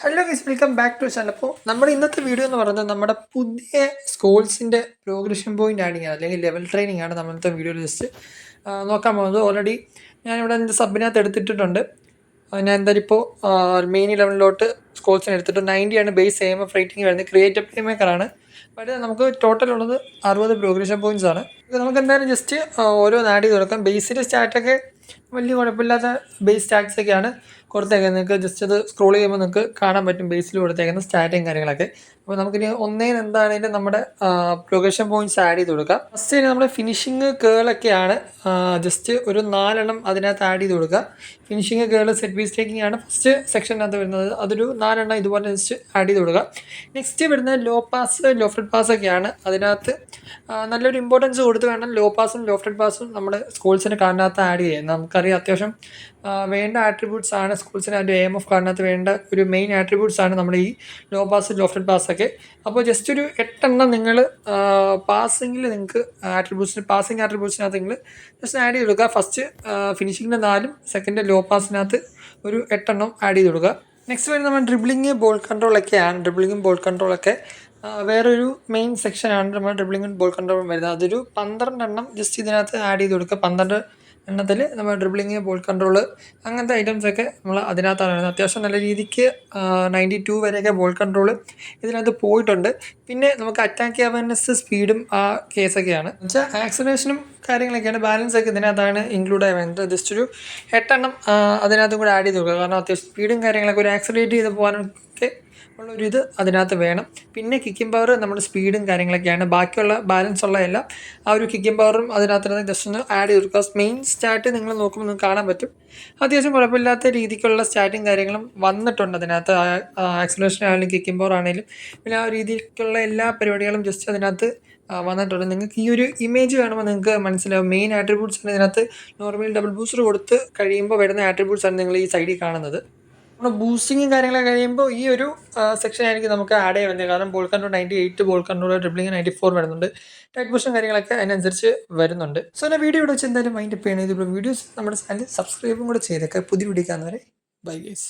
Hello guys, welcome back to channel. അപ്പോൾ നമ്മുടെ ഇന്നത്തെ വീഡിയോ എന്ന് പറയുന്നത് നമ്മുടെ പുതിയ സ്കോൾസിൻ്റെ പ്രോഗ്രഷൻ പോയിൻ്റ് ആഡിങ് അല്ലെങ്കിൽ ലെവൽ ട്രെയിനിങ് ആണ് നമ്മളത്തെ വീഡിയോയിൽ ജസ്റ്റ് നോക്കാൻ പോകുന്നത്. ഓൾറെഡി ഞാനിവിടെ എൻ്റെ സബിനകത്ത് എടുത്തിട്ടുണ്ട്. ഞാൻ എന്തായാലും ഇപ്പോൾ മെയിൻ 11 സ്കോൾസിന് എടുത്തിട്ട് 90 ആണ് ബേസ് എയിം ഓഫ് റേറ്റിംഗ് വരുന്നത്. ക്രിയേറ്റീവ് പ്ലേ മേക്കറാണ്. പക്ഷേ നമുക്ക് ടോട്ടൽ ഉള്ളത് 60 പ്രോഗ്രഷൻ പോയിൻറ്റ്സ് ആണ്. ഇത് നമുക്ക് എന്തായാലും ജസ്റ്റ് ഓരോന്ന് ആഡ് ചെയ്ത് കൊടുക്കാം. ബേസിൻ്റെ സ്റ്റാറ്റൊക്കെ വലിയ കുഴപ്പമില്ലാത്ത ബേസ് സ്റ്റാറ്റ്സ് ഒക്കെയാണ് കൊടുത്തേക്കുന്നത്. നിങ്ങൾക്ക് ജസ്റ്റ് അത് സ്ക്രോൾ ചെയ്യുമ്പോൾ നിങ്ങൾക്ക് കാണാൻ പറ്റും ബേസിൽ കൊടുത്തേക്കുന്ന സ്റ്റാറ്റും കാര്യങ്ങളൊക്കെ. അപ്പോൾ നമുക്കിനി ഒന്നേന്ന് എന്താണെങ്കിലും നമ്മുടെ പ്രോഗ്രഷൻ പോയിൻറ്റ്സ് ആഡ് ചെയ്ത് കൊടുക്കാം. ഫസ്റ്റ് തന്നെ നമ്മുടെ ഫിനിഷിങ് കേളൊക്കെയാണ് ജസ്റ്റ് ഒരു 4 അതിനകത്ത് ആഡ് ചെയ്ത് കൊടുക്കുക. ഫിനിഷിങ് കേൾ സെറ്റ് പീസ് ടേക്കിംഗ് ആണ് ഫസ്റ്റ് സെക്ഷനകത്ത് വരുന്നത്. അതൊരു 4 ഇതുപോലെ ജസ്റ്റ് ആഡ് ചെയ്ത് കൊടുക്കുക. നെക്സ്റ്റ് വരുന്നത് ലോ പാസ് ലോഫ്റ്റഡ് പാസ് ഒക്കെയാണ്. അതിനകത്ത് നല്ലൊരു ഇമ്പോർട്ടൻസ് കൊടുത്ത് വേണം ലോ പാസും ലോഫ്റ്റഡ് പാസും നമ്മുടെ സ്കൂൾസിൻ്റെ കാർഡിനകത്ത് ആഡ് ചെയ്യാം. നമുക്കറിയാം അത്യാവശ്യം വേണ്ട ആട്രിബ്യൂട്ട്സ് ആണ് സ്കൂൾസിന് അതിൻ്റെ എയിം ഓഫ് കാർഡിനകത്ത് വേണ്ട ഒരു മെയിൻ ആട്രിബ്യൂട്ട്സ് ആണ് നമ്മുടെ ഈ ലോ പാസ് ലോഫ്റ്റഡ് പാസ്സൊക്കെ. അപ്പോൾ ജസ്റ്റ് ഒരു 8 നിങ്ങൾ പാസിങ്ങിൽ നിങ്ങൾക്ക് ആട്രിബ്യൂട്ട്സിന് പാസിങ് ആട്രിബ്യൂട്ട്സിനകത്ത് നിങ്ങൾ ജസ്റ്റ് ആഡ് ചെയ്ത് കൊടുക്കുക. ഫസ്റ്റ് ഫിനിഷിങ്ങിൻ്റെ 4 സെക്കൻഡ് ലോ പാസിനകത്ത് ഒരു 8 ആഡ് ചെയ്ത് കൊടുക്കുക. നെക്സ്റ്റ് വരുന്നത് നമ്മൾ ഡ്രിബ്ലിങ് ബോൾ കൺട്രോളൊക്കെയാണ്. ഡ്രിബ്ലിങ്ങും ബോൾ കൺട്രോളൊക്കെ വേറൊരു മെയിൻ സെക്ഷനാണ് നമ്മൾ ഡ്രിബ്ലിങ്ങും ബോൾ കൺട്രോളും വരുന്നത്. അതൊരു 12 ജസ്റ്റ് ഇതിനകത്ത് ആഡ് ചെയ്ത് കൊടുക്കുക. 12 എണ്ണത്തിൽ നമ്മൾ ഡ്രിബ്ലിങ് ബോൾ കൺട്രോൾ അങ്ങനത്തെ ഐറ്റംസൊക്കെ നമ്മൾ അതിനകത്താണ് വരുന്നത്. അത്യാവശ്യം നല്ല രീതിക്ക് 92 വരെയൊക്കെ ബോൾ കൺട്രോൾ ഇതിനകത്ത് പോയിട്ടുണ്ട്. പിന്നെ നമുക്ക് അറ്റാക്ക് അവയർനെസ് സ്പീഡും ആ കേസൊക്കെയാണ് എന്നുവെച്ചാൽ ആക്സലേഷനും കാര്യങ്ങളൊക്കെയാണ്. ബാലൻസ് ഒക്കെ ഇതിനകത്താണ് ഇൻക്ലൂഡ് ആയി വരുന്നത്. ജസ്റ്റ് ഒരു 8 അതിനകത്തും കൂടെ ആഡ് ചെയ്ത് കൊടുക്കുക. കാരണം അത്യാവശ്യം സ്പീഡും കാര്യങ്ങളൊക്കെ ഒരു ആക്സലേറ്റ് ചെയ്ത് പോകാനൊക്കെ ഉള്ളൊരു ഇത് അതിനകത്ത് വേണം. പിന്നെ കിക്കിംഗ് പവർ നമ്മുടെ സ്പീഡും കാര്യങ്ങളൊക്കെയാണ്. ബാക്കിയുള്ള ബാലൻസ് ഉള്ള എല്ലാം ആ ഒരു കിക്കിംഗ് പവറും അതിനകത്ത് ജസ്റ്റ് ഒന്ന് ആഡ് ചെയ്ത് കൊടുക്കുക. മെയിൻ സ്റ്റാറ്റ് നിങ്ങൾ നോക്കുമ്പോൾ നിങ്ങൾക്ക് കാണാൻ പറ്റും അത്യാവശ്യം കുഴപ്പമില്ലാത്ത രീതിക്കുള്ള സ്റ്റാറ്റും കാര്യങ്ങളും വന്നിട്ടുണ്ട് അതിനകത്ത്. ആക്സലേഷൻ ആണെങ്കിലും കിക്കിംഗ് പവർ ആണെങ്കിലും പിന്നെ ആ രീതിക്കുള്ള എല്ലാ പരിപാടികളും ജസ്റ്റ് അതിനകത്ത് വന്നിട്ടുണ്ട്. നിങ്ങൾക്ക് ഈ ഒരു ഇമേജ് കാണുമ്പോൾ നിങ്ങൾക്ക് മനസ്സിലാവും മെയിൻ ആട്രിബ്യൂട്ട്സ് ആണ് ഇതിനകത്ത്. നോർമൽ ഡബിൾ ബൂസ്റ്റർ കൊടുത്ത് കഴിയുമ്പോൾ വരുന്ന ആട്രിബ്യൂട്ട്സ് ആണ് നിങ്ങൾ ഈ സൈഡിൽ കാണുന്നത്. നമ്മുടെ ബൂസ്റ്റിങ്ങും കാര്യങ്ങളൊക്കെ കഴിയുമ്പോൾ ഈ ഒരു സെക്ഷൻ ആയിരിക്കും നമുക്ക് ആഡ് ചെയ്യാൻ വേണ്ടി. കാരണം ball control 98 ball control dribbling 94 വരുന്നുണ്ട്. ടൈറ്റ് പൊസിഷൻ കാര്യങ്ങളൊക്കെ അതിനനുസരിച്ച് വരുന്നുണ്ട്. സോ ഞാൻ വീഡിയോ ഇവിടെ വെച്ച് എന്തായാലും മൈൻഡ് അപ്പ് ചെയ്യണം. ഇതിപ്പോൾ വീഡിയോസ് നമ്മുടെ ചാനൽ സബ്സ്ക്രൈബും കൂടെ ചെയ്തേക്കാം. പുതിയ വീഡിയോ കാണുന്നവരെ ബൈ ഗൈസ്.